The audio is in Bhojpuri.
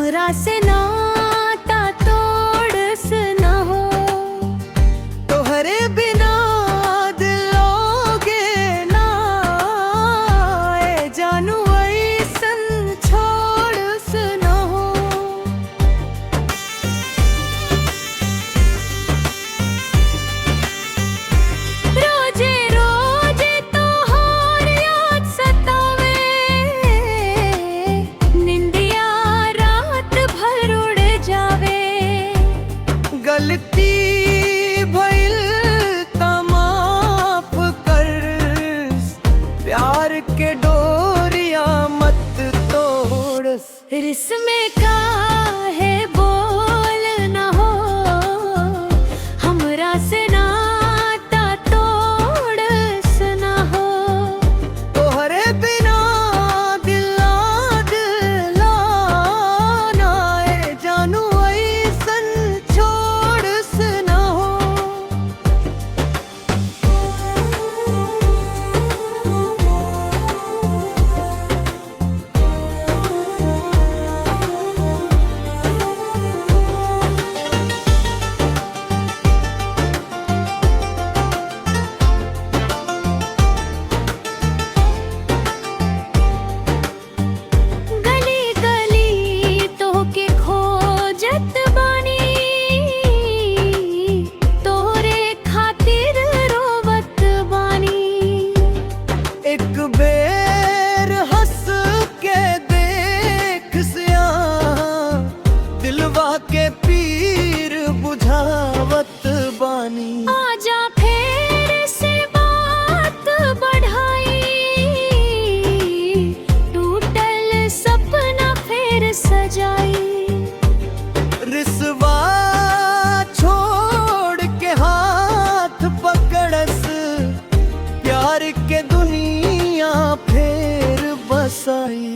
हमरा से नाता तोड़स न हो, तोहरे बिना दिल लोगे ना, ए जानू ऐसन छोड़स न हो। रोजे रोजे तोहार याद सतावे, निंदिया रात भर उड़ जावे। गलती भइल त माफ कर, प्यार के डोरिया मत तोड़। रिस में काहे बोल न हो, हमरा से नाता तोड़स न हो। तोहरे बिना दिला ना, ए जानू ऐसन छोड़स न हो। गली गली तोहके खोजत बानी, तोहरे खातिर रोवत बानी। एक बेर हंस के देख सिया, दिलवा के पीर बुझावत बानी। आजा फेर से बात बढ़ाई, टूटल सपना फेर सजाई। रिसवा छोड़ के हाथ पकड़स, प्यार के दुनिया फेर बसाई।